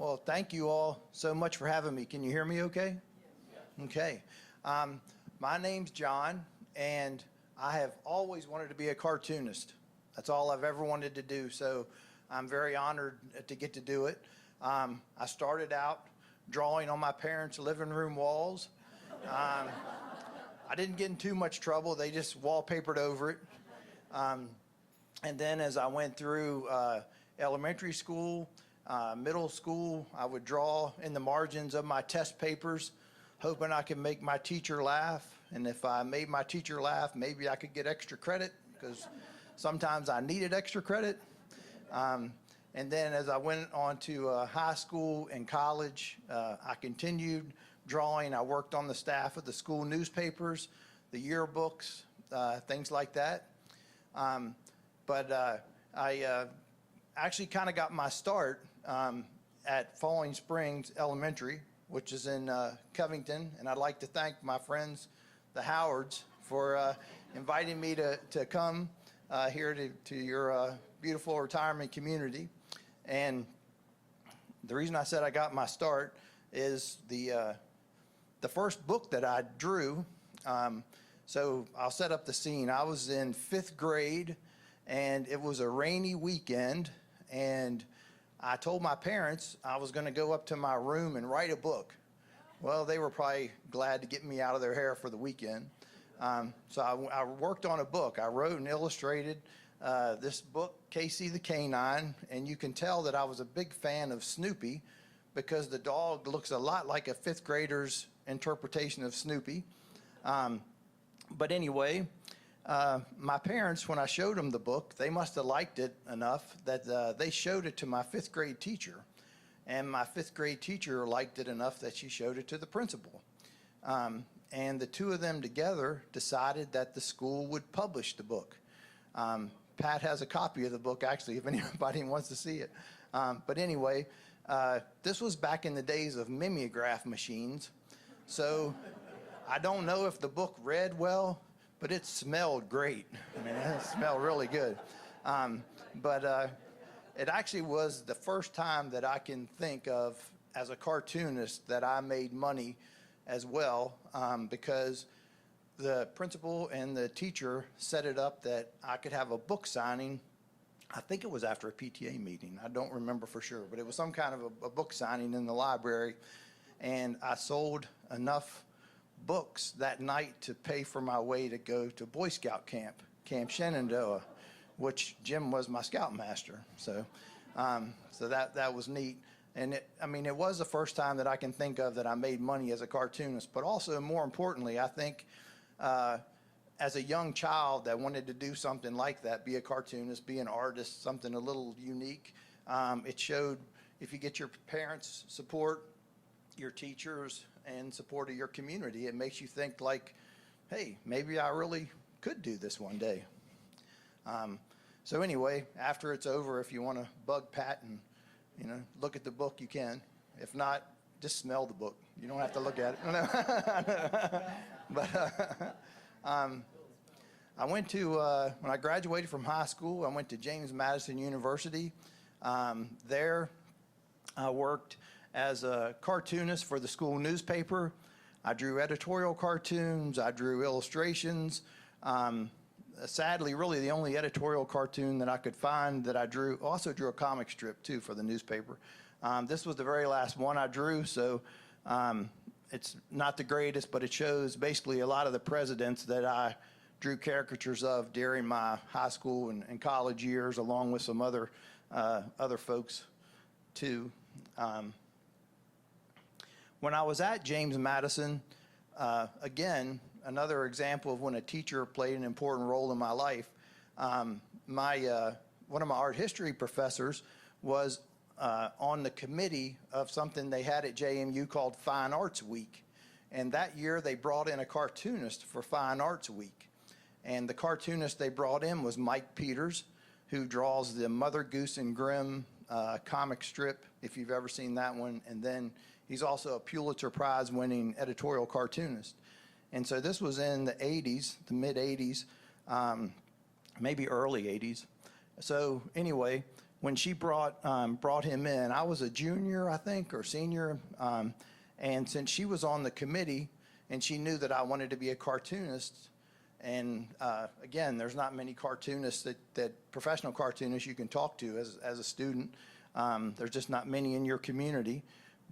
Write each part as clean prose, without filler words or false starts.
Well, thank you all so much for having me. Can you hear me okay? Okay. My name's John, and I have always wanted to be a cartoonist. That's all I've ever wanted to do, so I'm very honored to get to do it. I started out drawing on my parents' living room walls. I didn't get in too much trouble. They just wallpapered over it. And then as I went through elementary school, middle school, I would draw in the margins of my test papers, hoping I could make my teacher laugh. And if I made my teacher laugh, maybe I could get extra credit, because sometimes I needed extra credit. And then as I went on to high school and college, I continued drawing. I worked on the staff of the school newspapers, the yearbooks, things like that. But I actually kind of got my start at Falling Springs Elementary, which is in Covington, and I'd like to thank my friends, the Howards, for inviting me to come here to your beautiful retirement community. And the reason I said I got my start is the first book that I drew. So I'll set up the scene. I was in 5th grade, and it was a rainy weekend, and I told my parents I was going to go up to my room and write a book. Well, they were probably glad to get me out of their hair for the weekend. So I worked on a book. I wrote and illustrated this book, Casey the Canine, and you can tell that I was a big fan of Snoopy because the dog looks a lot like a 5th grader's interpretation of Snoopy. But anyway, my parents, when I showed them the book, they must have liked it enough that they showed it to my 5th grade teacher. And my 5th grade teacher liked it enough that she showed it to the principal. And the two of them together decided that the school would publish the book. Pat has a copy of the book, actually, if anybody wants to see it. But anyway, this was back in the days of mimeograph machines. So I don't know if the book read well, but it smelled great. I mean, it smelled really good. But it actually was the first time that I can think of as a cartoonist that I made money as well, because the principal and the teacher set it up that I could have a book signing. I think it was after a PTA meeting. I don't remember for sure, but it was some kind of a book signing in the library. And I sold enough books that night to pay for my way to go to Boy Scout camp, Camp Shenandoah, which Jim was my scoutmaster. So that was neat. And it was the first time that I can think of that I made money as a cartoonist. But also, more importantly, I think as a young child that wanted to do something like that, be a cartoonist, be an artist, something a little unique, it showed if you get your parents' support, your teachers, and support of your community, it makes you think like, hey, maybe I really could do this one day. So anyway, after it's over, if you want to bug Pat and look at the book, you can. If not, just smell the book. You don't have to look at it. But I went to, when I graduated from high school, I went to James Madison University. There I worked as a cartoonist for the school newspaper. I drew editorial cartoons. I drew illustrations. Sadly, really the only editorial cartoon that I could find that I drew, also drew a comic strip too for the newspaper. This was the very last one I drew, so it's not the greatest, but it shows basically a lot of the presidents that I drew caricatures of during my high school and college years, along with some other folks too. When I was at James Madison, again, another example of when a teacher played an important role in my life. One of my art history professors was on the committee of something they had at JMU called Fine Arts Week. And that year they brought in a cartoonist for Fine Arts Week. And the cartoonist they brought in was Mike Peters, who draws the Mother Goose and Grimm comic strip, if you've ever seen that one. And then he's also a Pulitzer Prize winning editorial cartoonist. And so this was in the 80s, the mid 80s, maybe early 80s. So anyway, when she brought him in, I was a junior, I think, or senior, and since she was on the committee and she knew that I wanted to be a cartoonist, and again, there's not many cartoonists that professional cartoonists you can talk to as a student. There's just not many in your community.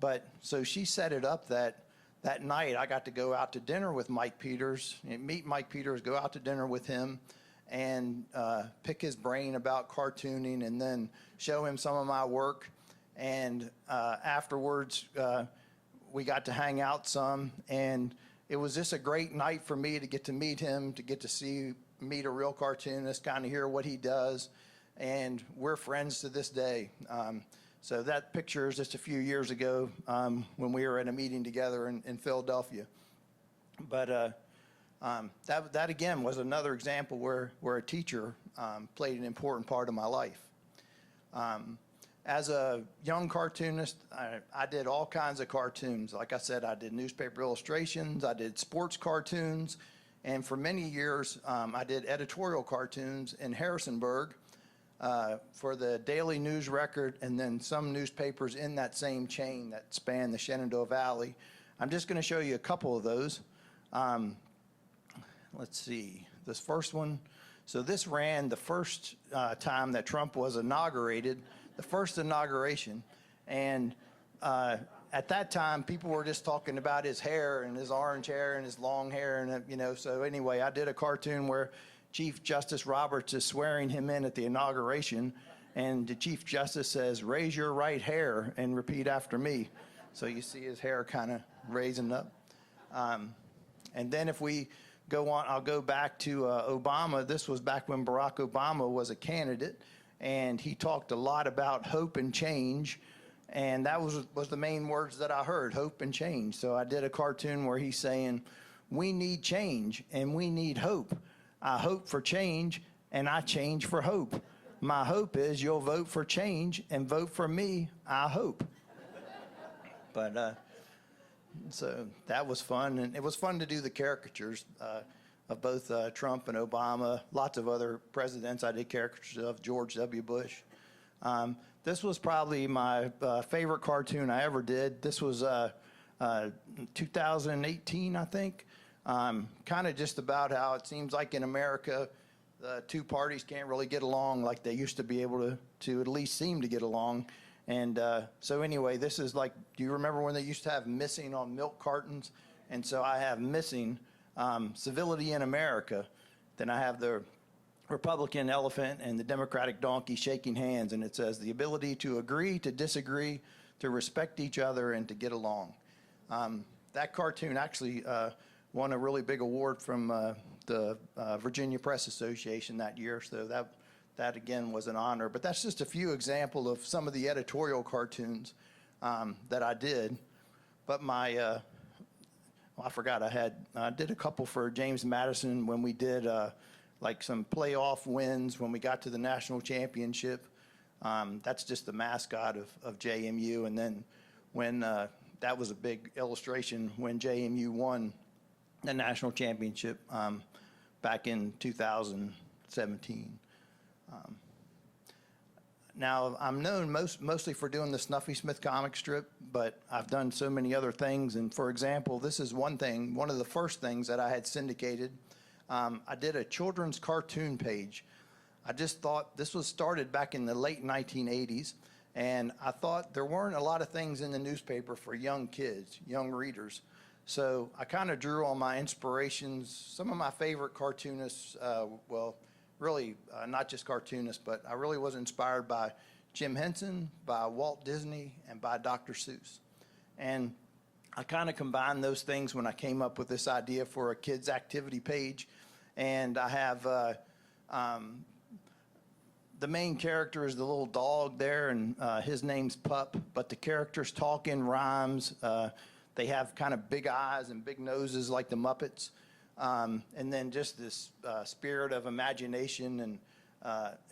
But so she set it up that night I got to go out to dinner with Mike Peters, meet Mike Peters, go out to dinner with him, and pick his brain about cartooning, and then show him some of my work. And afterwards, we got to hang out some, and it was just a great night for me to get to meet him, to get to meet a real cartoonist, kind of hear what he does, and we're friends to this day. So that picture is just a few years ago when we were at a meeting together in Philadelphia. But that again was another example where a teacher played an important part of my life. As a young cartoonist, I did all kinds of cartoons. Like I said, I did newspaper illustrations, I did sports cartoons, and for many years I did editorial cartoons in Harrisonburg for the Daily News Record, and then some newspapers in that same chain that span the Shenandoah Valley. I'm just going to show you a couple of those. Let's see, this first one. So this ran the first time that Trump was inaugurated, the first inauguration, and at that time people were just talking about his hair and his orange hair and his long hair, and so anyway, I did a cartoon where Chief Justice Roberts is swearing him in at the inauguration, and the Chief Justice says, "Raise your right hair and repeat after me." So you see his hair kind of raising up. And then if we go on, I'll go back to Obama. This was back when Barack Obama was a candidate, and he talked a lot about hope and change, and that was the main words that I heard, hope and change. So I did a cartoon where he's saying, "We need change and we need hope. I hope for change, and I change for hope. My hope is you'll vote for change and vote for me, I hope." But so that was fun, and it was fun to do the caricatures of both Trump and Obama, lots of other presidents I did caricatures of, George W. Bush. This was probably my favorite cartoon I ever did. This was 2018, I think. Kind of just about how it seems like in America, the two parties can't really get along like they used to be able to at least seem to get along. And so anyway, this is like, do you remember when they used to have missing on milk cartons? And so I have missing civility in America. Then I have the Republican elephant and the Democratic donkey shaking hands, and it says the ability to agree, to disagree, to respect each other, and to get along. That cartoon actually won a really big award from the Virginia Press Association that year, so that again was an honor. But that's just a few examples of some of the editorial cartoons that I did. But my I forgot I did a couple for James Madison when we did like some playoff wins when we got to the national championship. That's just the mascot of JMU. And then when that was a big illustration when JMU won the national championship back in 2017. Now, I'm known mostly for doing the Snuffy Smith comic strip, but I've done so many other things. And for example, this is one of the first things that I had syndicated. I did a children's cartoon page. I just thought this was started back in the late 1980s, and I thought there weren't a lot of things in the newspaper for young kids, young readers. So I kind of drew on my inspirations, some of my favorite cartoonists, really not just cartoonists, but I really was inspired by Jim Henson, by Walt Disney, and by Dr. Seuss. And I kind of combined those things when I came up with this idea for a kids activity page. And I have the main character is the little dog there, and his name's Pup, but the characters talk in rhymes. They have kind of big eyes and big noses like the Muppets. And then just this spirit of imagination and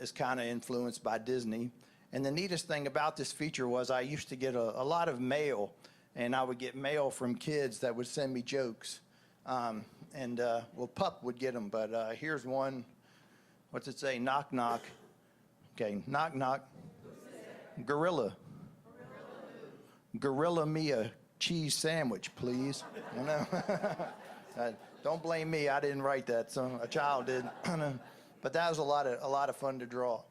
is kind of influenced by Disney. And the neatest thing about this feature was I used to get a lot of mail, and I would get mail from kids that would send me jokes. Well, Pup would get them, but here's one. What's it say? Knock, knock. Okay, knock, knock. Gorilla. Gorilla me a cheese sandwich, please. You know? Don't blame me. I didn't write that. So a child did. But that was a lot of fun to draw.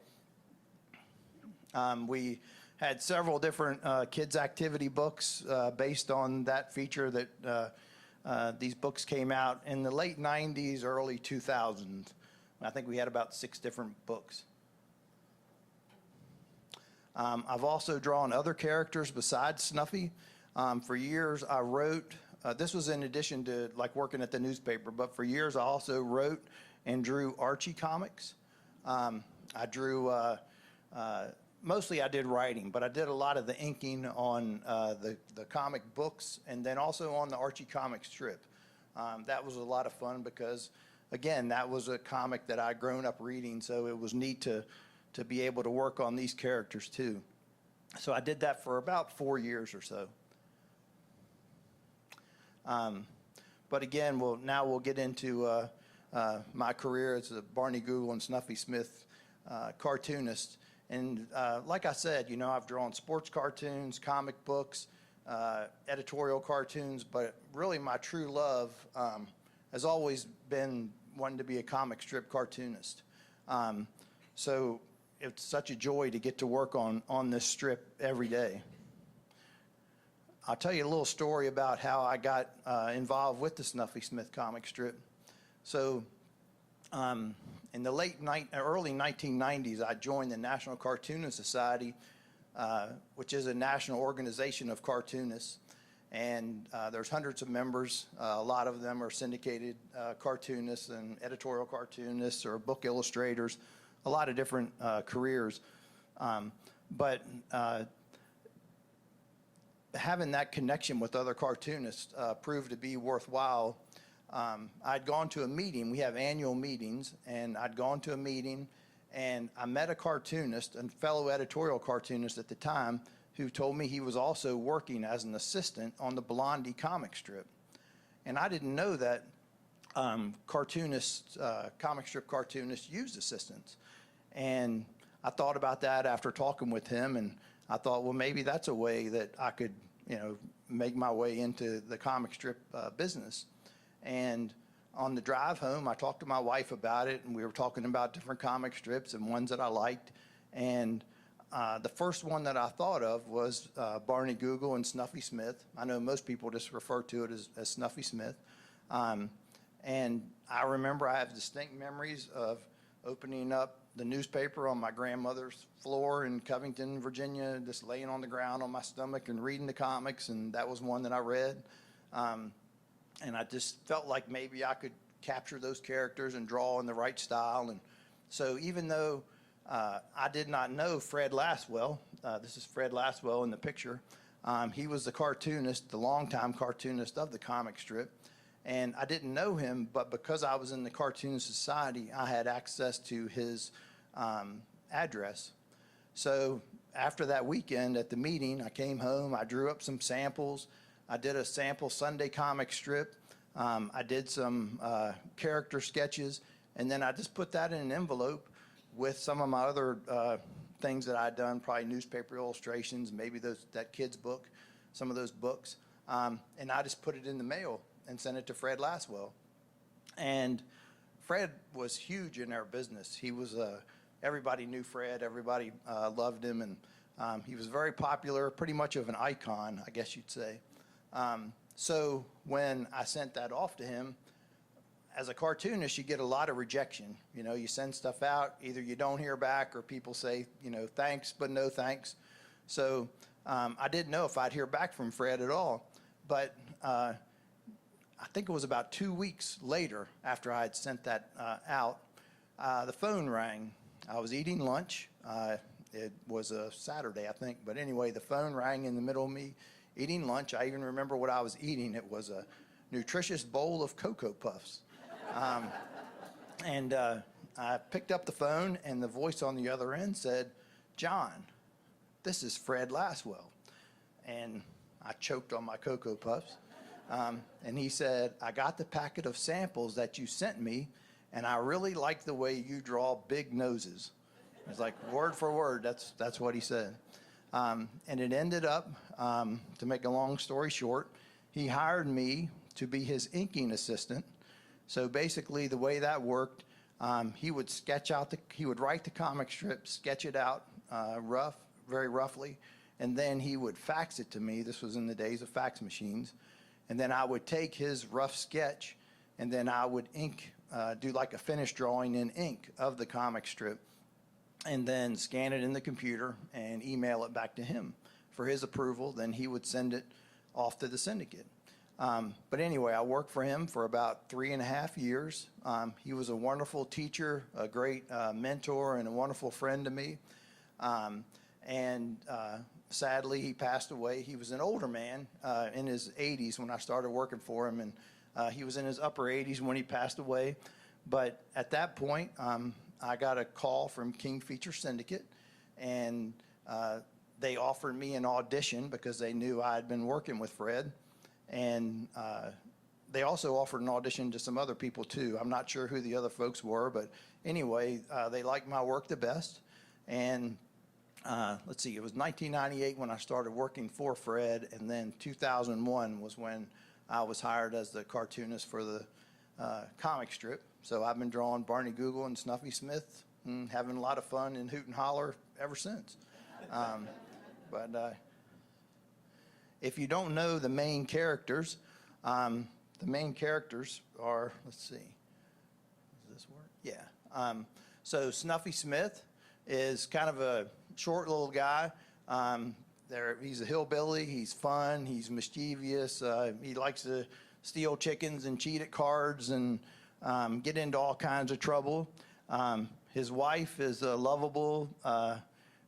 We had several different kids activity books based on that feature that these books came out in the late 90s, early 2000s. I think we had about 6 different books. I've also drawn other characters besides Snuffy. For years I wrote, this was in addition to like working at the newspaper, but for years I also wrote and drew Archie comics. I drew, mostly I did writing, but I did a lot of the inking on the comic books and then also on the Archie comic strip. That was a lot of fun because, again, that was a comic that I'd grown up reading, so it was neat to be able to work on these characters too. So I did that for about 4 years or so. But again, now we'll get into my career as a Barney Google and Snuffy Smith cartoonist. And like I said, you know, I've drawn sports cartoons, comic books, editorial cartoons, but really my true love has always been wanting to be a comic strip cartoonist. So it's such a joy to get to work on this strip every day. I'll tell you a little story about how I got involved with the Snuffy Smith comic strip. So in the early 1990s, I joined the National Cartoonist Society, which is a national organization of cartoonists. And there's hundreds of members. A lot of them are syndicated cartoonists and editorial cartoonists or book illustrators, a lot of different careers. But having that connection with other cartoonists proved to be worthwhile. I'd gone to a meeting. We have annual meetings, and I'd gone to a meeting, and I met a cartoonist, a fellow editorial cartoonist at the time, who told me he was also working as an assistant on the Blondie comic strip. And I didn't know that cartoonists, comic strip cartoonists used assistants. And I thought about that after talking with him, and I thought, well, maybe that's a way that I could, you know, make my way into the comic strip business. And on the drive home, I talked to my wife about it, and we were talking about different comic strips and ones that I liked. And the first one that I thought of was Barney Google and Snuffy Smith. I know most people just refer to it as Snuffy Smith. And I remember I have distinct memories of opening up the newspaper on my grandmother's floor in Covington, Virginia, just laying on the ground on my stomach and reading the comics, and that was one that I read. And I just felt like maybe I could capture those characters and draw in the right style. And so even though I did not know Fred Laswell, this is Fred Laswell in the picture, he was the cartoonist, the longtime cartoonist of the comic strip. And I didn't know him, but because I was in the Cartoonist Society, I had access to his address. So after that weekend at the meeting, I came home, I drew up some samples. I did a sample Sunday comic strip. I did some character sketches, and then I just put that in an envelope with some of my other things that I'd done, probably newspaper illustrations, maybe that kid's book, some of those books. And I just put it in the mail and sent it to Fred Laswell. And Fred was huge in our business. He was, everybody knew Fred, everybody loved him, and he was very popular, pretty much of an icon, I guess you'd say. So when I sent that off to him, as a cartoonist, you get a lot of rejection. You know, you send stuff out, either you don't hear back or people say, you know, thanks, but no thanks. So I didn't know if I'd hear back from Fred at all. But I think it was about 2 weeks later after I had sent that out, the phone rang. I was eating lunch. It was a Saturday, I think. But anyway, the phone rang in the middle of me eating lunch. I even remember what I was eating. It was a nutritious bowl of Cocoa Puffs. And I picked up the phone, and the voice on the other end said, "John, this is Fred Laswell." And I choked on my Cocoa Puffs. And he said, "I got the packet of samples that you sent me, and I really like the way you draw big noses." It's like word for word, that's what he said. And it ended up, to make a long story short, he hired me to be his inking assistant. So basically the way that worked, he would he would write the comic strip, sketch it out very roughly, and then he would fax it to me. This was in the days of fax machines. And then I would take his rough sketch, and then I would do like a finished drawing in ink of the comic strip, and then scan it in the computer and email it back to him for his approval. Then he would send it off to the syndicate. But anyway, I worked for him for about 3.5 years. He was a wonderful teacher, a great mentor, and a wonderful friend to me. Sadly, he passed away. He was an older man in his 80s when I started working for him, and he was in his upper 80s when he passed away. But at that point, I got a call from King Feature Syndicate, and they offered me an audition because they knew I had been working with Fred. And they also offered an audition to some other people too. I'm not sure who the other folks were, but anyway, they liked my work the best. And let's see, it was 1998 when I started working for Fred, and then 2001 was when I was hired as the cartoonist for the comic strip. So I've been drawing Barney Google and Snuffy Smith and having a lot of fun in Hoot and Holler ever since. If you don't know the main characters are, let's see, does this work? Yeah. So Snuffy Smith is kind of a short little guy. He's a hillbilly. He's fun. He's mischievous. He likes to steal chickens and cheat at cards and get into all kinds of trouble. His wife is lovable.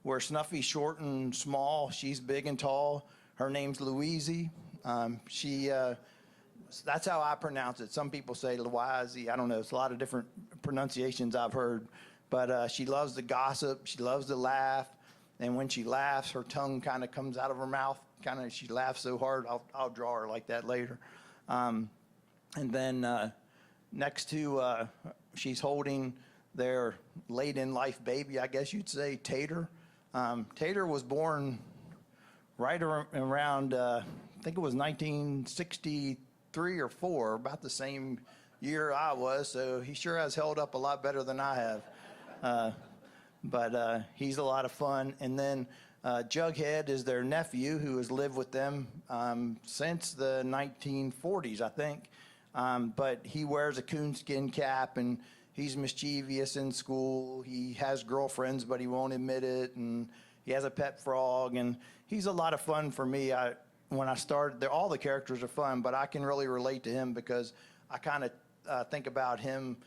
Where Snuffy's short and small, she's big and tall. Her name's Louise. That's how I pronounce it. Some people say Louise. I don't know. It's a lot of different pronunciations I've heard. But she loves to gossip. She loves to laugh. And when she laughs, her tongue kind of comes out of her mouth. She laughs so hard, I'll draw her like that later. And then next to, she's holding their late-in-life baby, I guess you'd say, Tater. Tater was born right around, I think it was 1963 or 4, about the same year I was, so he sure has held up a lot better than I have. But he's a lot of fun. And then Jughead is their nephew who has lived with them since the 1940s, I think. But he wears a coonskin cap, and he's mischievous in school. He has girlfriends, but he won't admit it. And he has a pet frog, and he's a lot of fun for me. When I started, all the characters are fun, but I can really relate to him because I kind of think about him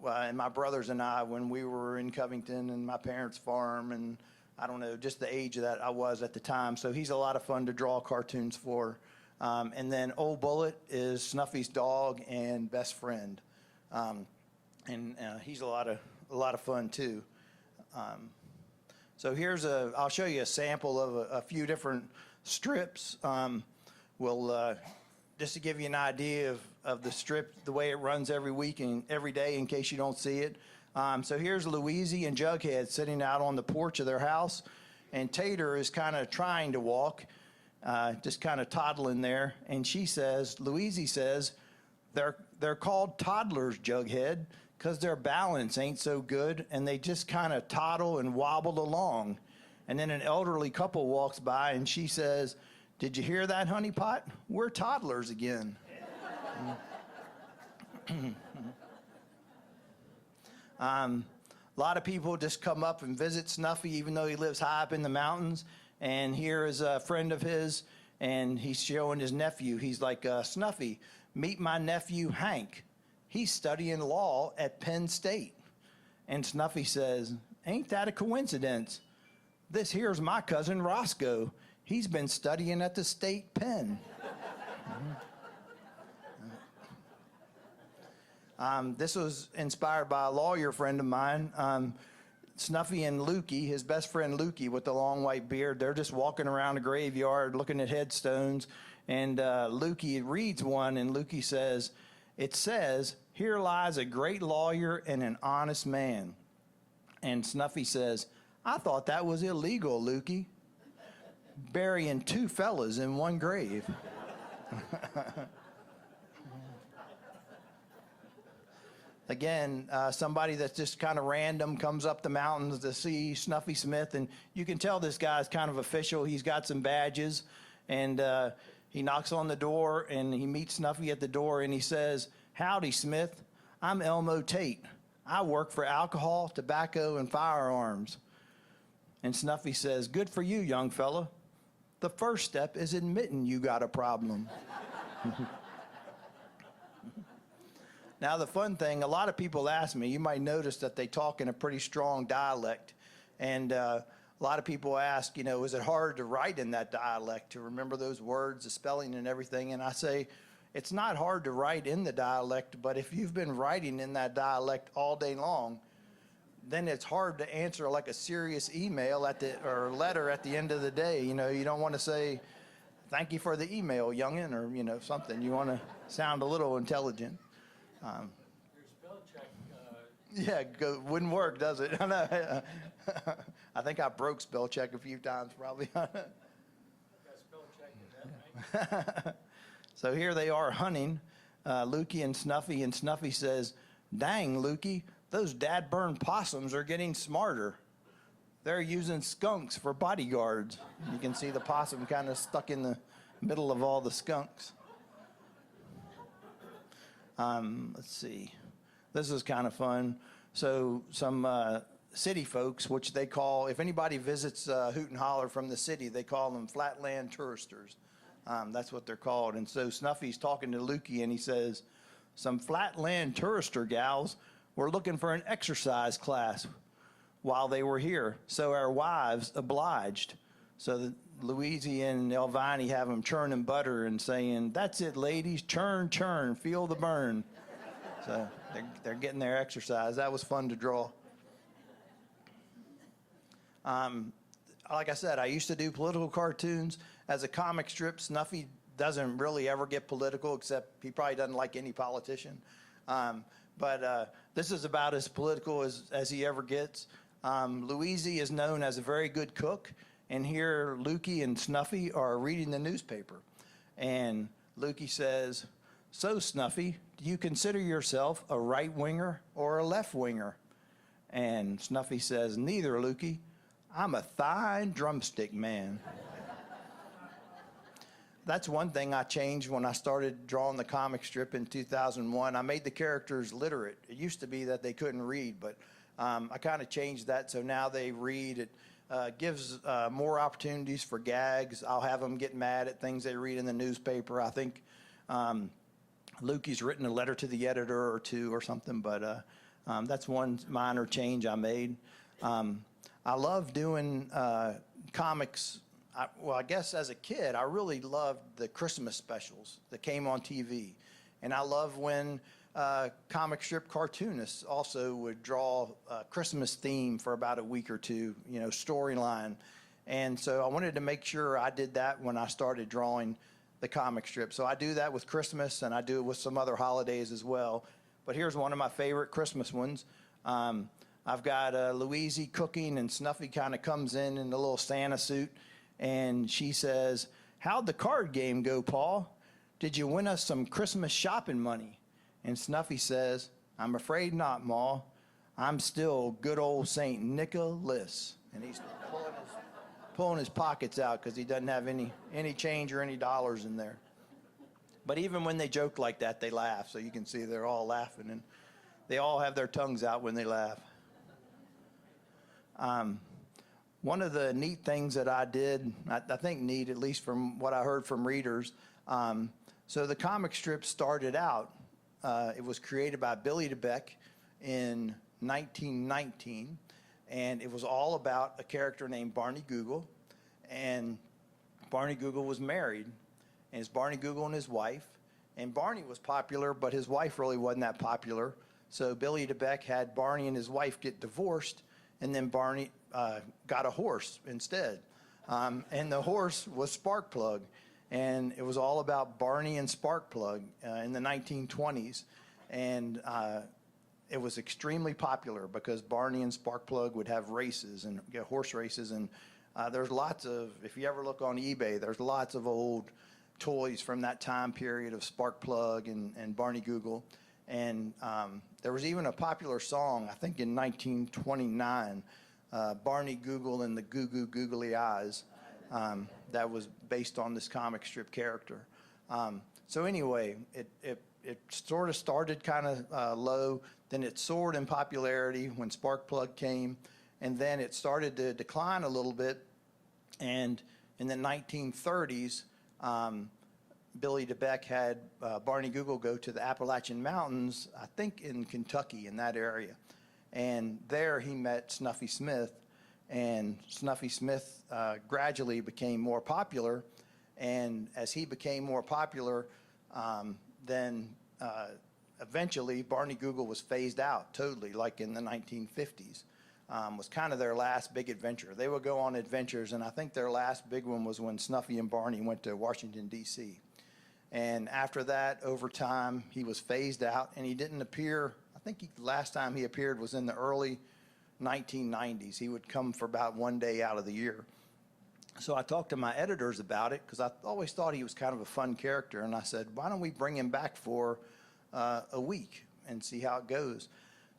and my brothers and I when we were in Covington and my parents' farm, and I don't know, just the age that I was at the time. So he's a lot of fun to draw cartoons for. And then Old Bullet is Snuffy's dog and best friend. He's a lot of fun too. So I'll show you a sample of a few different strips. Just to give you an idea of the strip, the way it runs every week and every day in case you don't see it. So here's Louise and Jughead sitting out on the porch of their house, and Tater is kind of trying to walk, just kind of toddling there. And Louise says, they're called toddlers, Jughead, because their balance ain't so good, and they just kind of toddle and wobble along. And then an elderly couple walks by, and she says, "Did you hear that, honeypot? We're toddlers again." A lot of people just come up and visit Snuffy, even though he lives high up in the mountains. And here is a friend of his, and he's showing his nephew. He's like, "Snuffy, meet my nephew, Hank. He's studying law at Penn State." And Snuffy says, "Ain't that a coincidence? This here's my cousin, Roscoe. He's been studying at the state pen." This was inspired by a lawyer friend of mine. Snuffy and Lukey, his best friend Lukey with the long white beard, they're just walking around a graveyard looking at headstones. And Lukey reads one, and Lukey says, "It says, 'Here lies a great lawyer and an honest man.'" And Snuffy says, "I thought that was illegal, Lukey." burying two fellas in one grave. Again, somebody that's just kind of random comes up the mountains to see Snuffy Smith, and you can tell this guy's kind of official. He's got some badges, and he knocks on the door, and he meets Snuffy at the door, and he says, "Howdy, Smith. I'm Elmo Tate. I work for alcohol, tobacco, and firearms." And Snuffy says, "Good for you, young fella. The first step is admitting you got a problem." Now, the fun thing, a lot of people ask me, you might notice that they talk in a pretty strong dialect. And a lot of people ask, you know, is it hard to write in that dialect, to remember those words, the spelling and everything? And I say, it's not hard to write in the dialect, but if you've been writing in that dialect all day long, then it's hard to answer like a serious email or letter at the end of the day. You know, you don't want to say, "Thank you for the email, youngin'," or, you know, something. You want to sound a little intelligent. Your spell check. Yeah, wouldn't work, does it? I know. I think I broke spell check a few times, probably. Got spell check in that, right? So here they are hunting, Lukey and Snuffy says, "Dang, Lukey, those dad-burned possums are getting smarter. They're using skunks for bodyguards." You can see the possum kind of stuck in the middle of all the skunks. Let's see. This is kind of fun. So some city folks, which they call, if anybody visits Hoot and Holler from the city, they call them flatland touristers. That's what they're called. And so Snuffy's talking to Lukey, and he says, "Some flatland tourister gals were looking for an exercise class while they were here, so our wives obliged." So Louise and Elvini have them churning butter and saying, "That's it, ladies, churn, churn, feel the burn." So they're getting their exercise. That was fun to draw. Like I said, I used to do political cartoons. As a comic strip, Snuffy doesn't really ever get political, except he probably doesn't like any politician. But this is about as political as he ever gets. Louise is known as a very good cook. And here, Lukey and Snuffy are reading the newspaper. And Lukey says, "So, Snuffy, do you consider yourself a right-winger or a left-winger?" And Snuffy says, "Neither, Lukey. I'm a thigh and drumstick man." That's one thing I changed when I started drawing the comic strip in 2001. I made the characters literate. It used to be that they couldn't read, but I kind of changed that so now they read. It gives more opportunities for gags. I'll have them get mad at things they read in the newspaper. I think Lukey's written a letter to the editor or two or something, but that's one minor change I made. I love doing comics. I guess as a kid, I really loved the Christmas specials that came on TV. And I love when comic strip cartoonists also would draw a Christmas theme for about a week or two, you know, storyline. And so I wanted to make sure I did that when I started drawing the comic strip. So I do that with Christmas, and I do it with some other holidays as well. But here's one of my favorite Christmas ones. I've got Louise cooking, and Snuffy kind of comes in a little Santa suit, and she says, "How'd the card game go, Paul? Did you win us some Christmas shopping money?" And Snuffy says, "I'm afraid not, Ma. I'm still good old St. Nicholas." And he's pulling his pockets out because he doesn't have any change or any dollars in there. But even when they joke like that, they laugh. So you can see they're all laughing, and they all have their tongues out when they laugh. One of the neat things that I did, I think neat, at least from what I heard from readers, so the comic strip started out, it was created by Billy DeBeck in 1919, and it was all about a character named Barney Google. And Barney Google was married, and it's Barney Google and his wife. And Barney was popular, but his wife really wasn't that popular. So Billy DeBeck had Barney and his wife get divorced, and then Barney got a horse instead. And the horse was Sparkplug. And it was all about Barney and Sparkplug in the 1920s. And it was extremely popular because Barney and Sparkplug would have races and horse races. And There's lots of, if you ever look on eBay, there's lots of old toys from that time period of Sparkplug and Barney Google. And there was even a popular song, I think in 1929, Barney Google and the Goo Goo Googly Eyes, that was based on this comic strip character. So anyway, it sort of started kind of low, then it soared in popularity when Sparkplug came, and then it started to decline a little bit. And in the 1930s, Billy DeBeck had Barney Google go to the Appalachian Mountains, I think in Kentucky, in that area. And there he met Snuffy Smith, and Snuffy Smith gradually became more popular. And as he became more popular, then eventually Barney Google was phased out totally, like in the 1950s. Was kind of their last big adventure. They would go on adventures, and I think their last big one was when Snuffy and Barney went to Washington, D.C. And after that, over time, he was phased out, and he didn't appear. I think the last time he appeared was in the early 1990s. He would come for about one day out of the year. So I talked to my editors about it because I always thought he was kind of a fun character, and I said, why don't we bring him back for a week and see how it goes?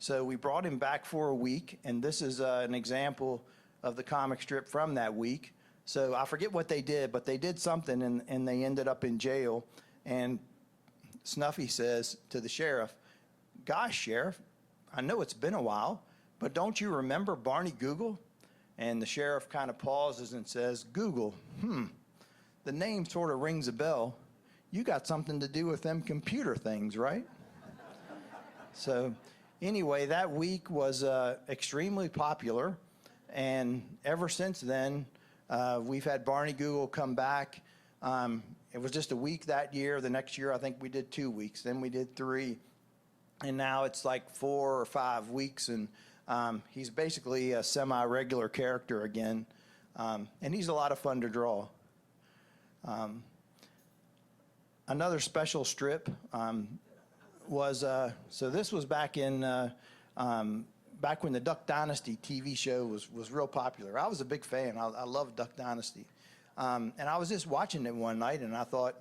So we brought him back for a week, and this is an example of the comic strip from that week. So I forget what they did, but they did something, and they ended up in jail. And Snuffy says to the sheriff, gosh, Sheriff, I know it's been a while, but don't you remember Barney Google? And the sheriff kind of pauses and says, Google, the name sort of rings a bell. You got something to do with them computer things, right? So anyway, that week was extremely popular, and ever since then, we've had Barney Google come back. It was just a week that year. The next year, I think we did 2 weeks. Then we did 3, and now it's like 4 or 5 weeks, and he's basically a semi-regular character again, and he's a lot of fun to draw. Another special strip was, so this was back in, back when the Duck Dynasty TV show was real popular. I was a big fan. I loved Duck Dynasty. And I was just watching it one night, and I thought,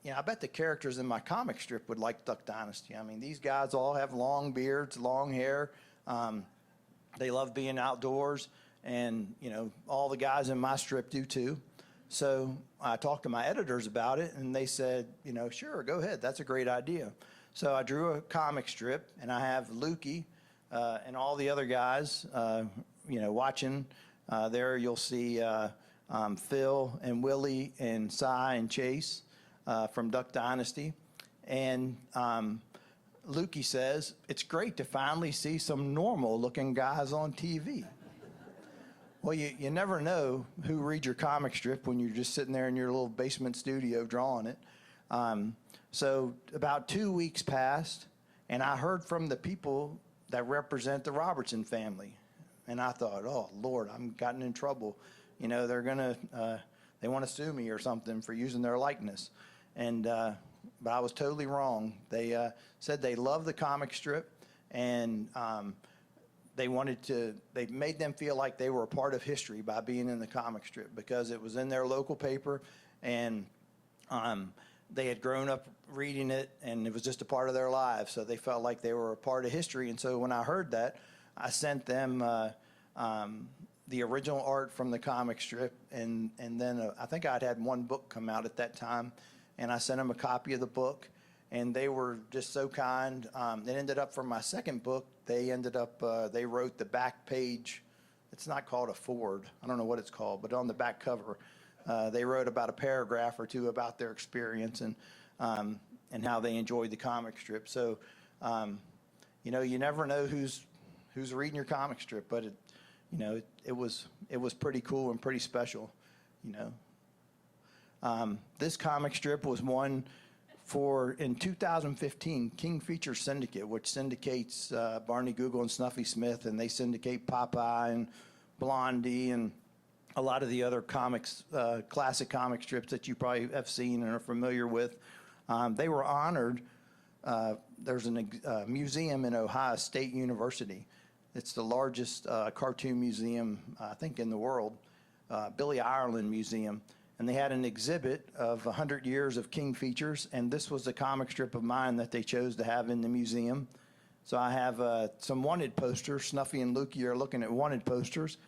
you know, I bet the characters in my comic strip would like Duck Dynasty. I mean, these guys all have long beards, long hair. They love being outdoors, and, you know, all the guys in my strip do too. So I talked to my editors about it, and they said, you know, sure, go ahead. That's a great idea. So I drew a comic strip, and I have Lukey and all the other guys, you know, watching. There you'll see Phil and Willie and Cy and Chase from Duck Dynasty. And Lukey says, it's great to finally see some normal-looking guys on TV. Well, you never know who reads your comic strip when you're just sitting there in your little basement studio drawing it. So about 2 weeks passed, and I heard from the people that represent the Robertson family. And I thought, oh, Lord, I'm gotten in trouble. You know, they're going to, they want to sue me or something for using their likeness. And, but I was totally wrong. They said they loved the comic strip, and they made them feel like they were a part of history by being in the comic strip because it was in their local paper, and they had grown up reading it, and it was just a part of their lives. So they felt like they were a part of history. And so when I heard that, I sent them the original art from the comic strip, and then I think I'd had one book come out at that time, and I sent them a copy of the book, and they were just so kind. It ended up for my second book, they wrote the back page. It's not called a forward. I don't know what it's called, but on the back cover, they wrote about a paragraph or two about their experience and how they enjoyed the comic strip. So, you know, you never know who's reading your comic strip, but it was pretty cool and pretty special, you know. This comic strip was one in 2015, King Feature Syndicate, which syndicates Barney Google and Snuffy Smith, and they syndicate Popeye and Blondie and a lot of the other comics, classic comic strips that you probably have seen and are familiar with. They were honored. There's a museum in Ohio State University. It's the largest cartoon museum, I think, in the world. Billy Ireland Museum. And they had an exhibit of 100 years of King features, and this was the comic strip of mine that they chose to have in the museum. So I have some wanted posters. Snuffy and Lukey are looking at wanted posters.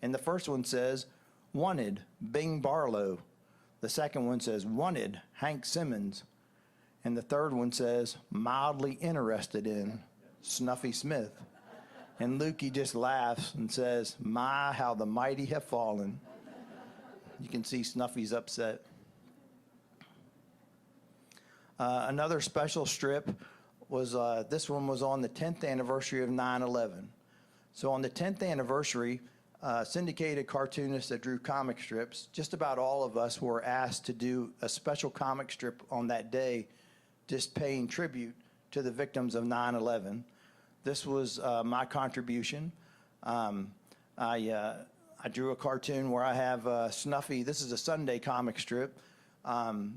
And the first one says, "Wanted, Bing Barlow." The second one says, "Wanted, Hank Simmons." And the third one says, "Mildly interested in Snuffy Smith." And Lukey just laughs and says, "My, how the mighty have fallen." You can see Snuffy's upset. Another special strip was, this one was on the 10th anniversary of 9/11. So on the 10th anniversary, syndicated cartoonists that drew comic strips, just about all of us were asked to do a special comic strip on that day, just paying tribute to the victims of 9/11. This was my contribution. I drew a cartoon where I have Snuffy. This is a Sunday comic strip.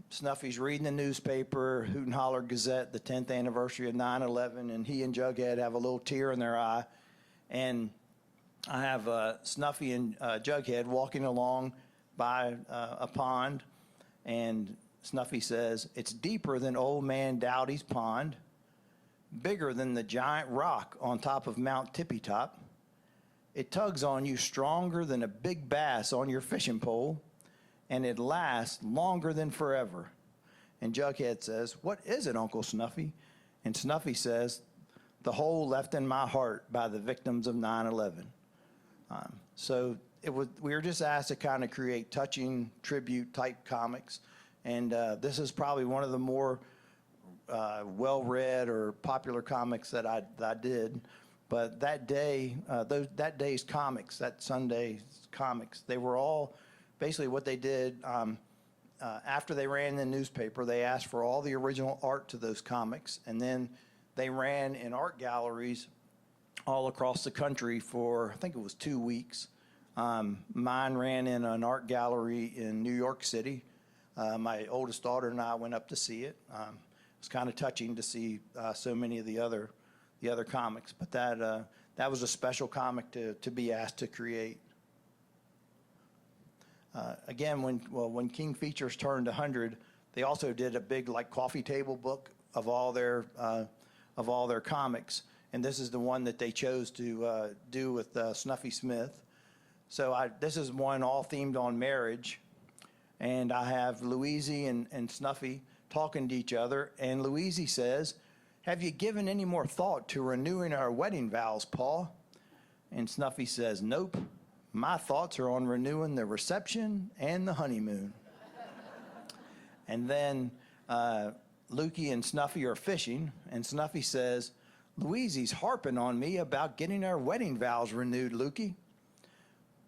Snuffy's reading the newspaper, Hoot and Holler Gazette, the 10th anniversary of 9/11, and he and Jughead have a little tear in their eye. And I have Snuffy and Jughead walking along by a pond, and Snuffy says, "It's deeper than Old Man Dowdy's pond, bigger than the giant rock on top of Mount Tippy Top. It tugs on you stronger than a big bass on your fishing pole, and it lasts longer than forever." And Jughead says, "What is it, Uncle Snuffy?" And Snuffy says, "The hole left in my heart by the victims of 9/11. So we were just asked to kind of create touching tribute type comics, and this is probably one of the more well-read or popular comics that I did. But that day, that day's comics, that Sunday's comics, they were all basically what they did. After they ran in the newspaper, they asked for all the original art to those comics, and then they ran in art galleries all across the country for, I think it was 2 weeks. Mine ran in an art gallery in New York City. My oldest daughter and I went up to see it. It was kind of touching to see so many of the other comics, but that was a special comic to be asked to create. Again, when King Features turned 100, they also did a big like coffee table book of all their comics, and this is the one that they chose to do with Snuffy Smith. So this is one all themed on marriage, and I have Louise and Snuffy talking to each other, and Louise says, "Have you given any more thought to renewing our wedding vows, Paul?" And Snuffy says, "Nope. My thoughts are on renewing the reception and the honeymoon." And then Lukey and Snuffy are fishing, and Snuffy says, "Louise's harping on me about getting our wedding vows renewed, Lukey."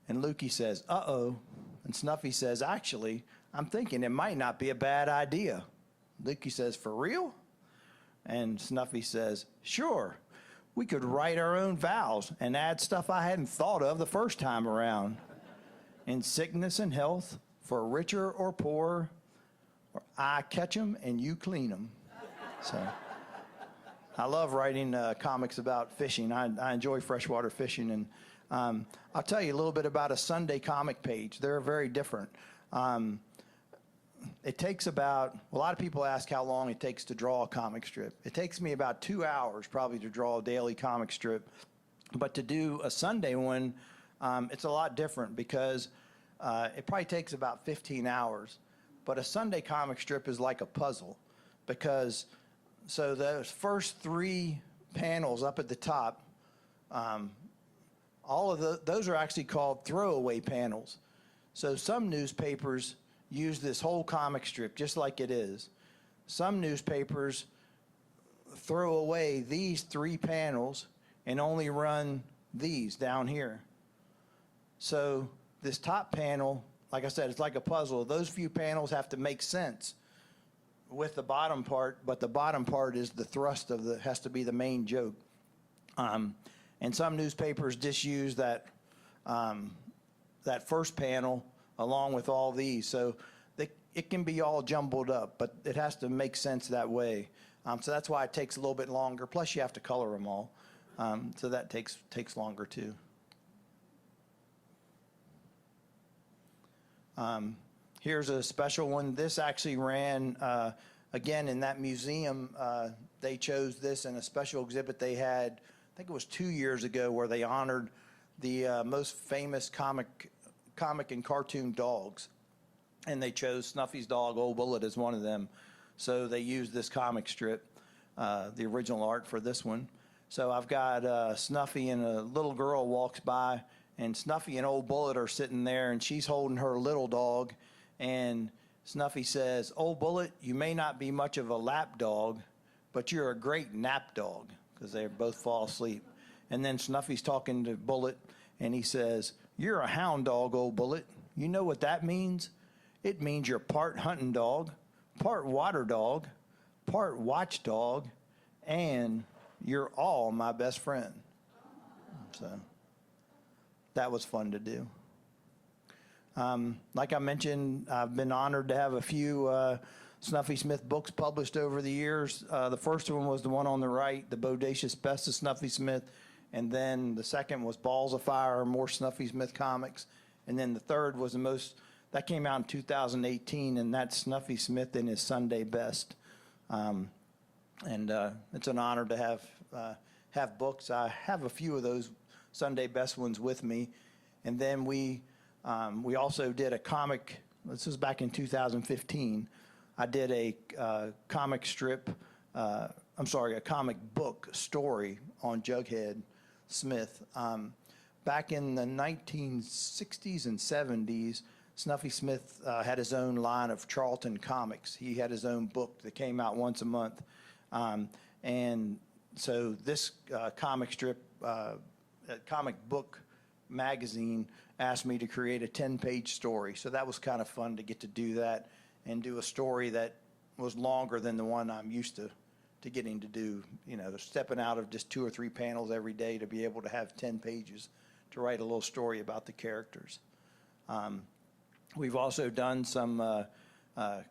And Lukey says, "Uh-oh." And Snuffy says, "Actually, I'm thinking it might not be a bad idea." Lukey says, "For real?" And Snuffy says, "Sure. We could write our own vows and add stuff I hadn't thought of the first time around. In sickness and health, for richer or poorer, or I catch 'em and you clean 'em." So I love writing comics about fishing. I enjoy freshwater fishing, and I'll tell you a little bit about a Sunday comic page. They're very different. It takes about, a lot of people ask how long it takes to draw a comic strip. It takes me about 2 hours probably to draw a daily comic strip. But to do a Sunday one, it's a lot different because it probably takes about 15 hours. But a Sunday comic strip is like a puzzle because, so those first 3 panels up at the top, all of those are actually called throwaway panels. So some newspapers use this whole comic strip just like it is. Some newspapers throw away these 3 panels and only run these down here. So this top panel, like I said, it's like a puzzle. Those few panels have to make sense with the bottom part, but the bottom part is the thrust of has to be the main joke. And some newspapers just use that first panel along with all these. So it can be all jumbled up, but it has to make sense that way. So that's why it takes a little bit longer. Plus, you have to color them all. So that takes longer, too. Here's a special one. This actually ran, again, in that museum. They chose this in a special exhibit they had, I think it was 2 years ago, where they honored the most famous comic and cartoon dogs. And they chose Snuffy's dog, Old Bullet, as one of them. So they used this comic strip, the original art for this one. So I've got Snuffy, and a little girl walks by, and Snuffy and Old Bullet are sitting there, and she's holding her little dog. And Snuffy says, "Old Bullet, you may not be much of a lap dog, but you're a great nap dog," because they both fall asleep. And then Snuffy's talking to Bullet, and he says, "You're a hound dog, Old Bullet. You know what that means? It means you're part hunting dog, part water dog, part watchdog, and you're all my best friend." So that was fun to do. Like I mentioned, I've been honored to have a few Snuffy Smith books published over the years. The first one was the one on the right, The Bodacious Best of Snuffy Smith. And then the second was Balls of Fire, more Snuffy Smith comics. And then the third was that came out in 2018, and that's Snuffy Smith in his Sunday Best. It's an honor to have books. I have a few of those Sunday Best ones with me. And then we also did a comic. This was back in 2015. I did a comic strip. A comic book story on Jughead Smith. Back in the 1960s and 70s, Snuffy Smith had his own line of Charlton comics. He had his own book that came out once a month. And so this comic strip, comic book magazine asked me to create a 10-page story. So that was kind of fun to get to do that and do a story that was longer than the one I'm used to getting to do, stepping out of just 2 or 3 panels every day to be able to have 10 pages to write a little story about the characters. We've also done some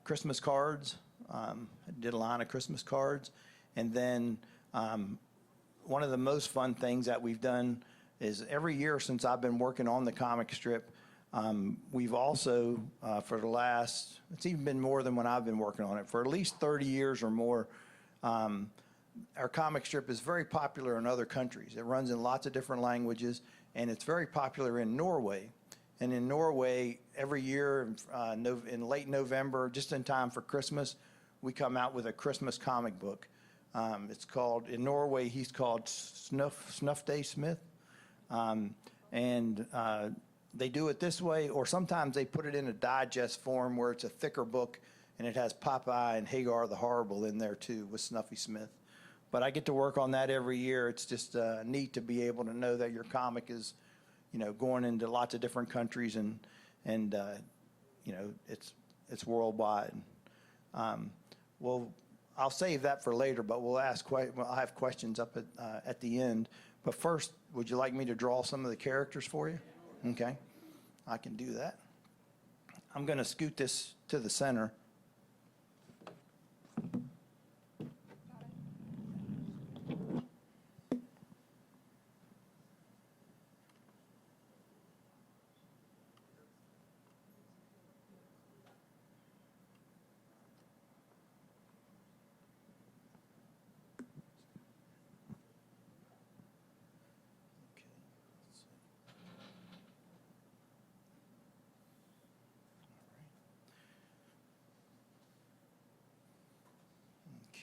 Christmas cards. I did a line of Christmas cards. And then one of the most fun things that we've done is every year since I've been working on the comic strip, we've also, for the last, it's even been more than when I've been working on it, for at least 30 years or more, our comic strip is very popular in other countries. It runs in lots of different languages, and it's very popular in Norway. And in Norway, every year in late November, just in time for Christmas, we come out with a Christmas comic book. It's called, in Norway, he's called Snuffy Smith. They do it this way, or sometimes they put it in a digest form where it's a thicker book, and it has Popeye and Hagar the Horrible in there too with Snuffy Smith. But I get to work on that every year. It's just neat to be able to know that your comic is, going into lots of different countries, and it's worldwide. Well, I'll save that for later, but I'll have questions up at the end. But first, would you like me to draw some of the characters for you? Okay, I can do that. I'm going to scoot this to the center.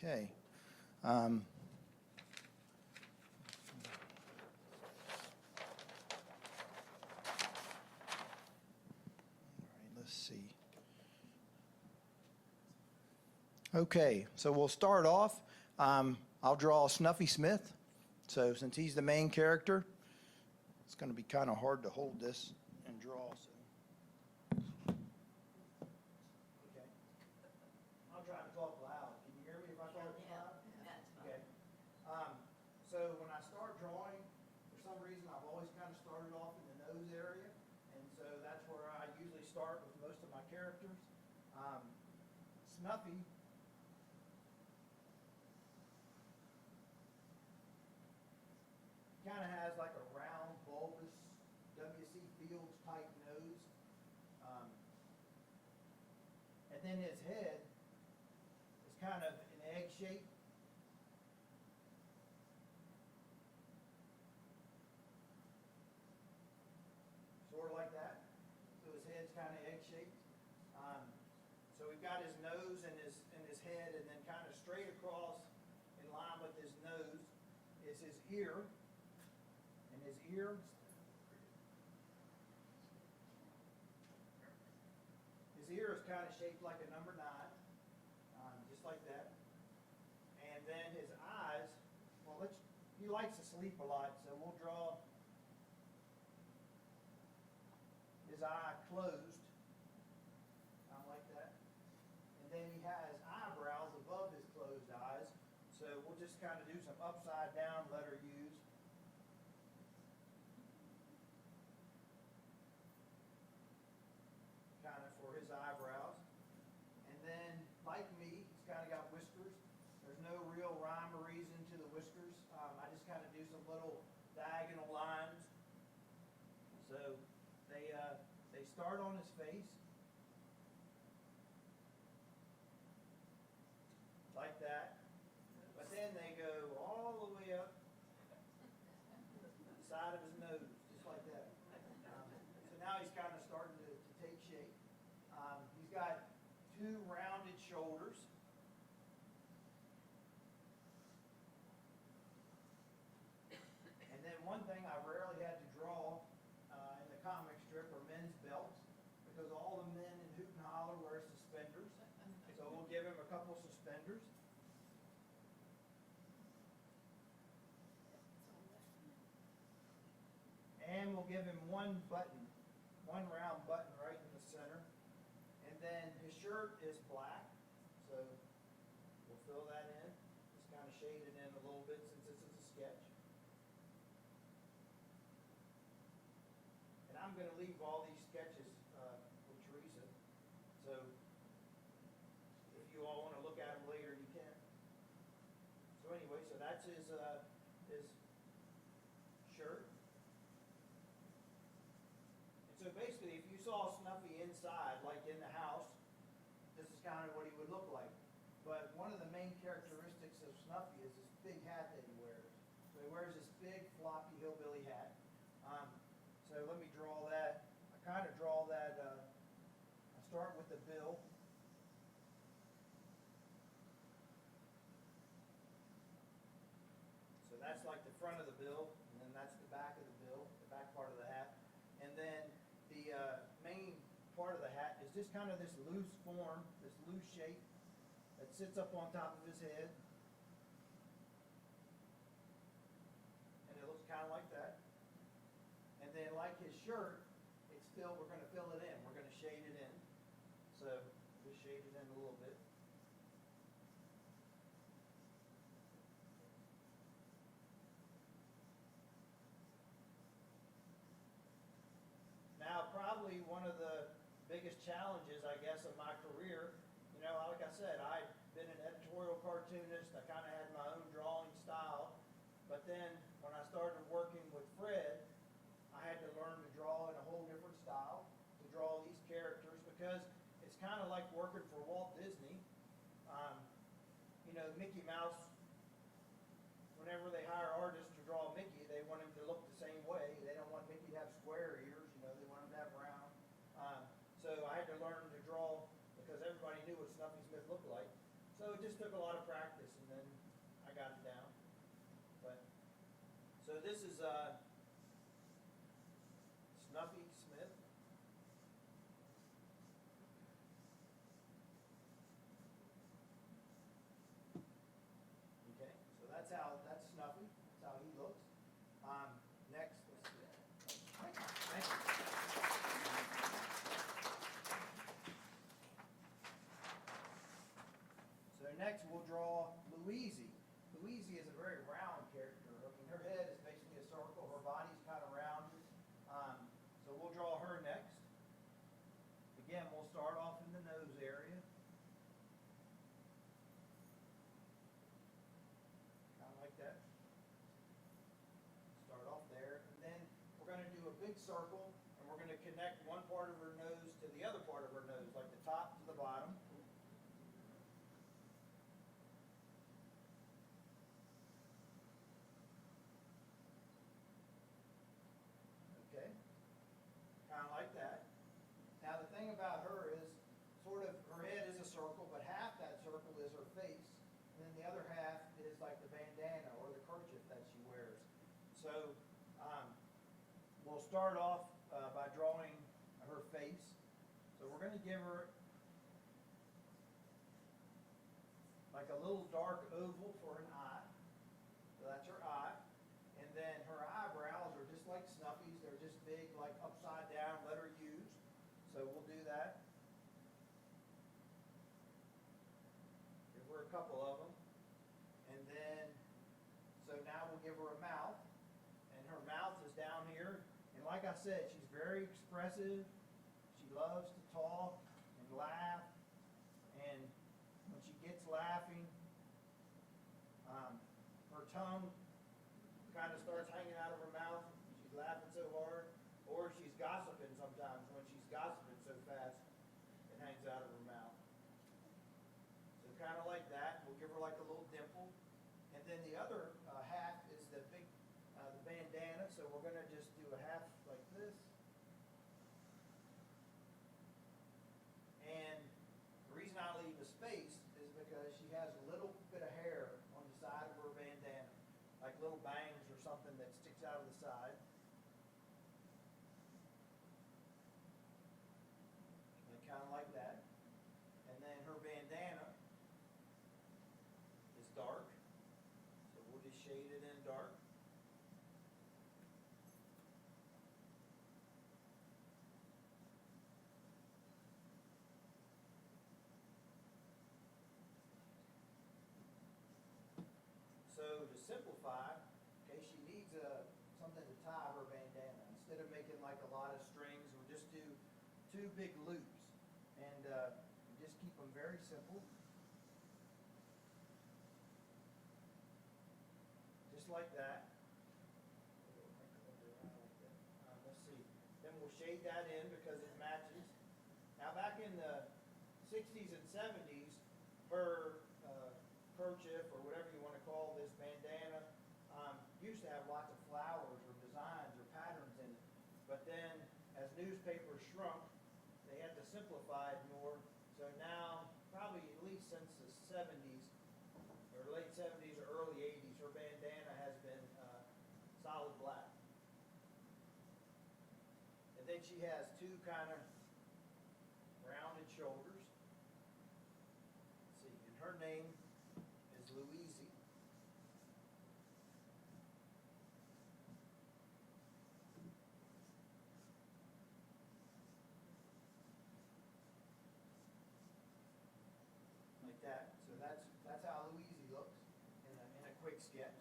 Okay. All right, let's see. Okay, so we'll start off. I'll draw Snuffy Smith. So since he's the main character, it's going to be kind of hard to hold this and draw. So. Okay. I'll try to talk loud. Can you hear me if I talk loud? Okay. So when I start drawing, for some reason I've always kind of started off in the nose area, and so that's where I usually start with most of my characters. Snuffy kind of has like a round, bulbous W.C. Fields type nose. then his head is kind of an egg shape. Sort of like that. So his head's kind of egg shaped. So we've got his nose and his head, and then kind of straight across in line with his nose is his ear. And his ear is kind of shaped like a number 9, just like that. And then his eyes, well, he likes to sleep a lot, so we'll draw his eye closed, kind of like that. And then he has eyebrows above his closed eyes, so we'll just kind of do some upside down letter U's. Kind of for his eyebrows. And then, like me, he's kind of got whiskers. There's no real rhyme or reason to the whiskers. I just kind of do some little diagonal lines. So they start on his face, like that. But then they go all the way up the side of his nose, just like that. So now he's kind of starting to take shape. He's got 2 rounded shoulders. And then one thing I rarely had to draw in the comic strip are men's belts, because all the men in Hoot and Holler wear suspenders. So we'll give him a couple suspenders. And we'll give him one button, one round button right in the center. And then his shirt is black, so we'll fill that in. Just kind of shade it in a little bit since this is a sketch. And I'm going to leave all these sketches with Teresa. So if you all want to look at them later, you can. So anyway, so that's his shirt. So basically, if you saw Snuffy inside, like in the house, this is kind of what he would look like. But one of the main characteristics of Snuffy is this big hat that he wears. So he wears this big floppy hillbilly hat. So let me draw that. I kind of draw that, I start with the bill. So that's like the front of the bill, and then that's the back of the bill, the back part of the hat. And then the main part of the hat is just kind of this loose form, this loose shape that sits up on top of his head. And it looks kind of like that. And then like his shirt, we're going to fill it in. We're going to shade it in. So just shade it in a little bit. Now, probably one of the biggest challenges, I guess, of my career, like I said, I've been an editorial cartoonist. I kind of had my own drawing style. But then when I started working with Fred, I had to learn to draw in a whole different style, to draw these characters, because it's kind of like working for Walt Disney. Mickey Mouse, whenever they hire artists to draw Mickey, they want him to look the same way. They don't want Mickey to have square ears, they want him to have round. So I had to learn to draw because everybody knew what Snuffy Smith looked like. So it just took a lot of practice, and then I got it down. So this is Snuffy Smith. Okay, so that's Snuffy. That's how he looks. Next, let's see. Thank you. So next we'll draw Louise. Louise is a very round character. I mean, her head is basically a circle. Her body's kind of rounded. So we'll draw her next. Again, we'll start off in the nose area. Kind of like that. Start off there. And then we're going to do a big circle, and we're going to connect one part of her nose to the other part of her nose, like the top to the bottom. So we'll start off by drawing her face. So we're going to give her like a little dark oval for an eye. So that's her eye. And then her eyebrows are just like Snuffy's. They're just big, like upside down, letter U's. So we'll do that. Give her a couple of them. And then, so now we'll give her a mouth. And her mouth is down here. And like I said, she's very expressive. She loves to talk and laugh. And when she gets laughing, her tongue kind of starts hanging out of her mouth. She's laughing so hard. Or she's gossiping sometimes. When she's gossiping so fast, it hangs out of her mouth. So kind of like that. We'll give her like a little dimple. And then the other half is the big, the bandana. So we're going to just do a half like this. And the reason I leave a space is because she has a little bit of hair on the side of her bandana, like little bangs or something that sticks out of the side. Like kind of like that. And then her bandana is dark, so we'll just shade it in dark. So to simplify, okay, she needs something to tie her bandana. Instead of making like a lot of strings, we'll just do 2 big loops. And just keep them very simple. Just like that. Let's see. Then we'll shade that in because it matches. Now back in the 60s and 70s, her kerchief, or whatever you want to call this bandana, used to have lots of flowers or designs or patterns in it. But then, as newspapers shrunk, they had to simplify it more. So now, probably at least since the 70s, or late 70s or early 80s, her bandana has been solid black. And then she has 2 kind of rounded shoulders. Let's see, and her name is Louise. Like that. So that's how Louise looks in a quick sketch.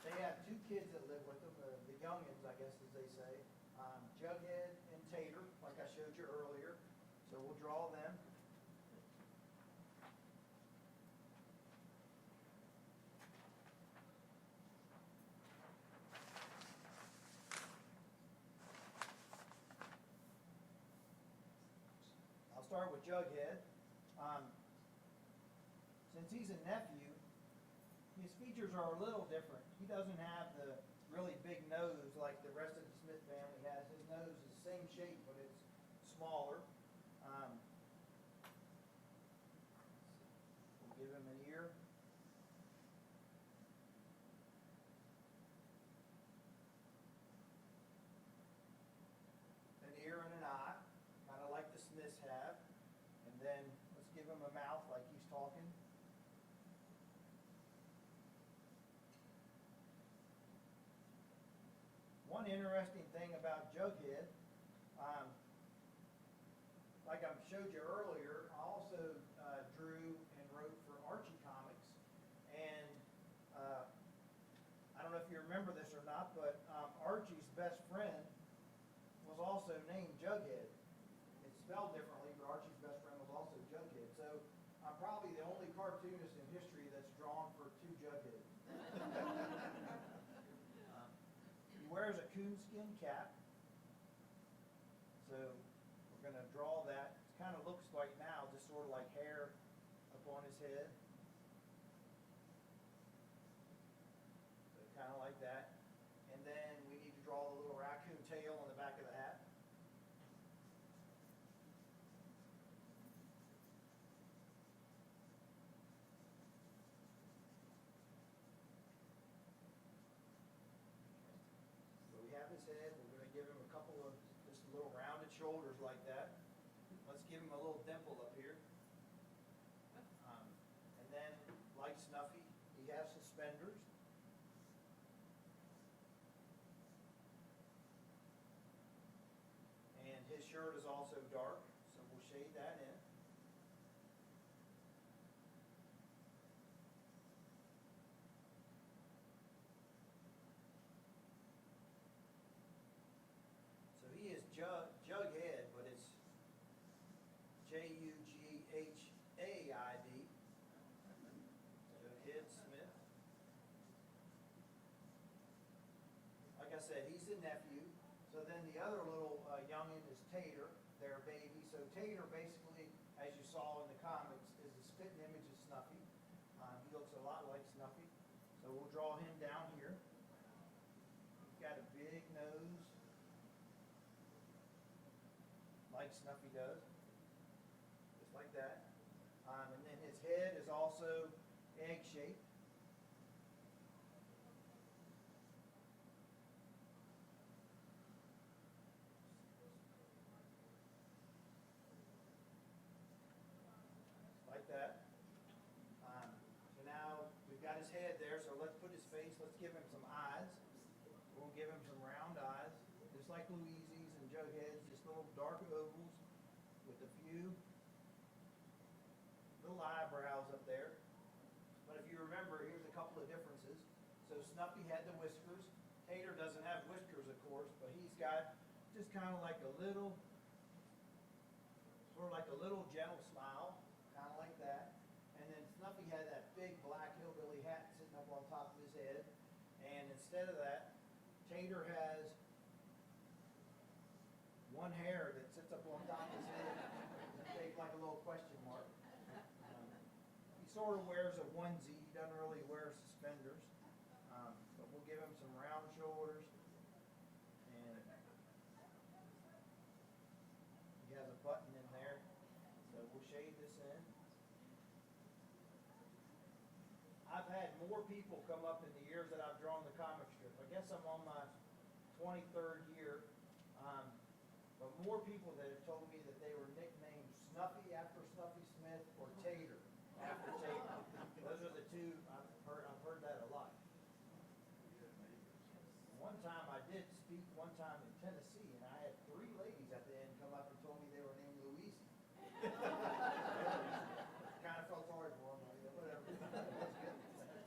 They have 2 kids that live with them, the youngins, I guess as they say, Jughead and Tater, like I showed you earlier. So we'll draw them. I'll start with Jughead. Since he's a nephew, his features are a little different. He doesn't have the really big nose like the rest of the Smith family has. His nose is the same shape, but it's smaller. We'll give him an ear. An ear and an eye, kind of like the Smiths have. And then let's give him a mouth like he's talking. One interesting thing about Jughead, like I showed you earlier, I also drew and wrote for Archie Comics. And I don't know if you remember this or not, but Archie's best friend was also named Jughead. It's spelled differently, but Archie's best friend was also Jughead. So I'm probably the only cartoonist in history that's drawn for 2 Jugheads. He wears a coonskin cap. So we're going to draw that. It kind of looks like now, just sort of like hair up on his head. So kind of like that. And then we need to draw the little raccoon tail on the back of the hat. shoulders like that. Let's give him a little dimple up here. And then, like Snuffy, he has suspenders. And his shirt is also dark, so we'll shade that in. So he is Jughead, but it's Jughaid. Jughead Smith. Like I said, he's the nephew. So then the other little youngin is Tater, their baby. So Tater basically, as you saw in the comics, is a spitting image of Snuffy. He looks a lot like Snuffy. So we'll draw him down here. He's got a big nose, like Snuffy does, just like that. And then his head is also egg-shaped. Like that. So now we've got his head there, so let's put his face, let's give him some eyes. We'll give him some round eyes, just like Louise's and Jughead's, just little dark ovals with a few little eyebrows up there. But if you remember, here's a couple of differences. So Snuffy had the whiskers. Tater doesn't have whiskers, of course, but he's got just kind of like a little, sort of like a little gentle smile, kind of like that. And then Snuffy had that big black hillbilly hat sitting up on top of his head. And instead of that, Tater has one hair that sits up on top of his head, shaped like a little question mark. He sort of wears a onesie. He doesn't really wear suspenders. But we'll give him some round shoulders. And he has a button in there. So we'll shade this in. I've had more people come up in the years that I've drawn the comic strip. I guess I'm on my 23rd year. But more people that have told me that they were nicknamed Snuffy after Snuffy Smith or Tater after Tater. Those are the two, I've heard that a lot. One time I did speak one time in Tennessee, and I had 3 ladies at the end come up and told me they were named Louise. Kind of felt sorry for them, but whatever. That's good. That's it.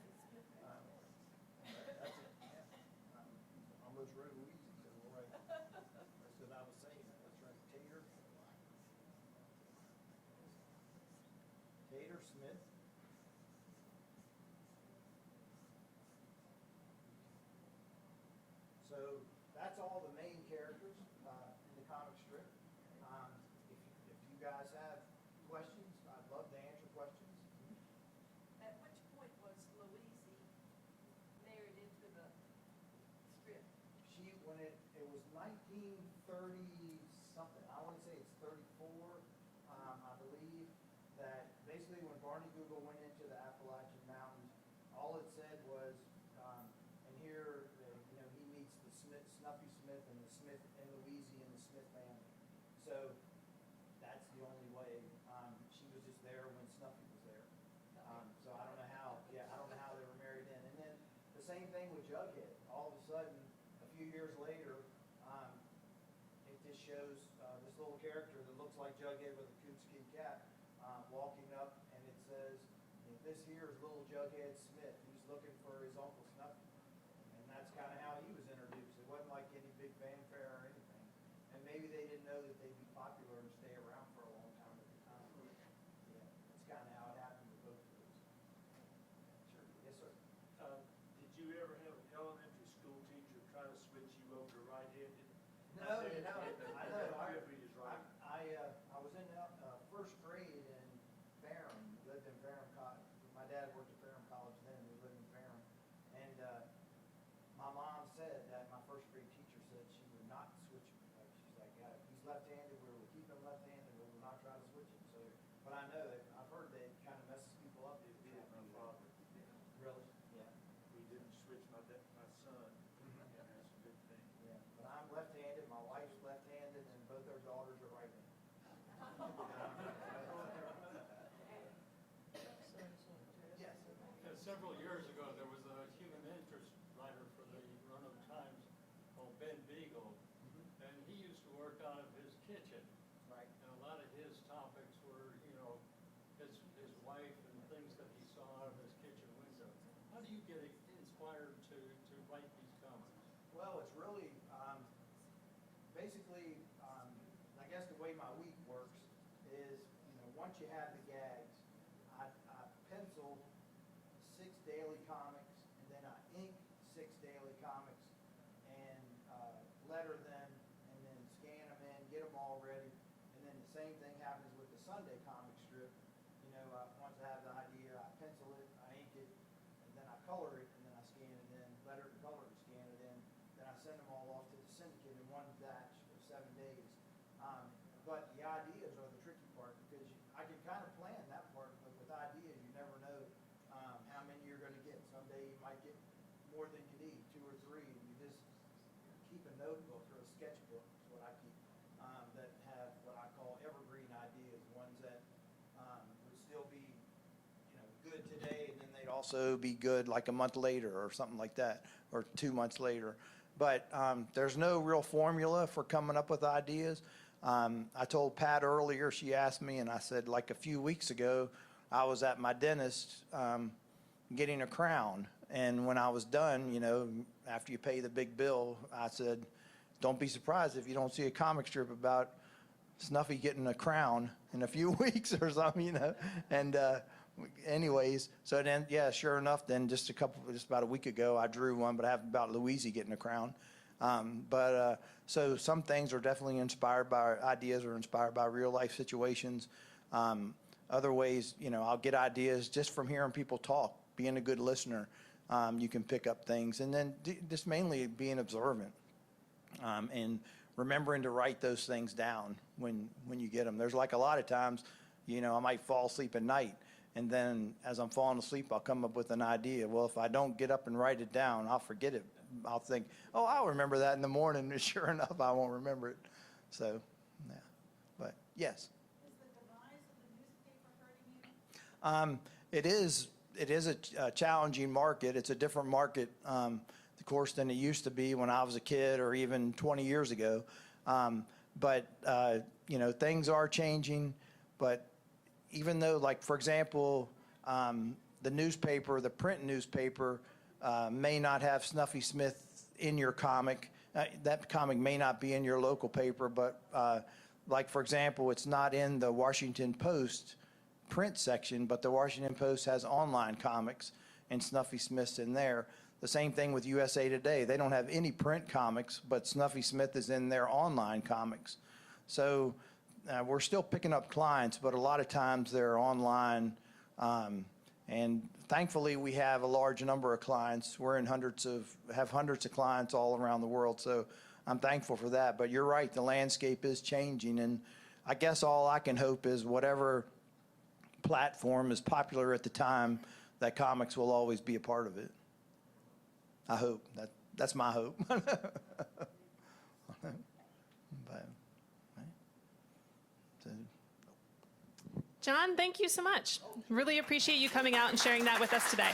Yeah. Almost wrote Louise, so we'll write. That's what I was saying. Let's write Tater. Tater Smith. So that's all the main characters in the comic strip. If you guys have questions, I'd love to answer questions. At which point was Louise married into the strip? When it was 1930 something, I want to say it's 34, I believe, that basically when Barney Google went into the Appalachian Mountains, all it said was, and here, he meets the Snuffy Smith and the Smith and Louise and the Smith family. So that's the only way. She was just there when Snuffy was there. So I don't know how they were married in. And then the same thing with Jughead. All of a sudden, a few years later, it just shows this little character that looks like Jughead with a coonskin cap walking up, and it says, this here is little Jughead Smith. He's looking for his Uncle Snuffy. And that's kind of how he was introduced. It wasn't like any big fanfare or anything. And maybe they didn't know that they'd be popular and stay around for a long time at the time. Yeah, that's kind of how it happened with both of those. Sure. Yes, sir. Did you ever have an elementary school teacher try to switch you over to right-handed? No, I know. Griffey is right. I was in first grade in Ferrum. We lived in Ferrum College. My dad worked at Ferrum College then. We lived in Ferrum. And my mom said that my first grade teacher said she would not switch me. Like, she's like, yeah, if he's left-handed, we will keep him left-handed. We will not try to switch him. So, but I know that I've heard that it kind of messes people up. It did, my father. Really? Yeah. We didn't switch my son, and that's a good thing. Yeah. But I'm left-handed. My wife's left-handed, and both our daughters Several years ago, there was a human interest writer for the Roanoke Times called Ben Beagle, and he used to work out of his kitchen. Right. And a lot of his topics were, you know, his wife and things that he saw out of his kitchen window. How do you get inspired to write these comics? Well, it's really, basically, I guess the way my week works is, you know, once you have the gags, I pencil 6 daily comics, and then I ink 6 daily comics, and letter them, and then scan them in, get them all ready, and then the same thing happens with the Sunday comic strip. You know, once I have the idea, I pencil it, I ink it, and then I color it, and then I scan it in, letter to color to scan it in, then I send them all off to the syndicate in one batch of 7 days. But the ideas are the tricky part, because I can kind of plan that part, but with ideas, you never know how many you're going to get. Someday you might get more than you need, 2 or 3, and you just keep a notebook or a sketchbook, is what I keep, that have what I call evergreen ideas, ones that would still be, you know, good today, and then they'd also be good like a month later or something like that, or 2 months later. But there's no real formula for coming up with ideas. I told Pat earlier, she asked me, and I said, like a few weeks ago, I was at my dentist getting a crown. And when I was done, you know, after you pay the big bill, I said, don't be surprised if you don't see a comic strip about Snuffy getting a crown in a few weeks or something, you know. And anyways, so then, yeah, sure enough, then just about a week ago, I drew one, but I have about Louise getting a crown. So some things are definitely inspired by ideas or inspired by real life situations. Other ways, you know, I'll get ideas just from hearing people talk, being a good listener. You can pick up things, and then just mainly being observant and remembering to write those things down when you get them. There's like a lot of times, you know, I might fall asleep at night, and then as I'm falling asleep, I'll come up with an idea. Well, if I don't get up and write it down, I'll forget it. I'll think, oh, I'll remember that in the morning. And sure enough, I won't remember it. So, yeah. But yes. Is the demise of the newspaper hurting you? It is a challenging market. It's a different market, of course, than it used to be when I was a kid or even 20 years ago. But you know, things are changing. But even though, like, for example, the newspaper, the print newspaper, may not have Snuffy Smith in your comic. That comic may not be in your local paper, but like, for example, it's not in the Washington Post print section, but the Washington Post has online comics, and Snuffy Smith's in there. The same thing with USA Today. They don't have any print comics, but Snuffy Smith is in their online comics. So we're still picking up clients, but a lot of times they're online. And thankfully, we have a large number of clients. We're in hundreds of clients all around the world. So I'm thankful for that. But you're right, the landscape is changing. And I guess all I can hope is whatever platform is popular at the time, that comics will always be a part of it. I hope. That's my hope. But, so. John, thank you so much. Really appreciate you coming out and sharing that with us today.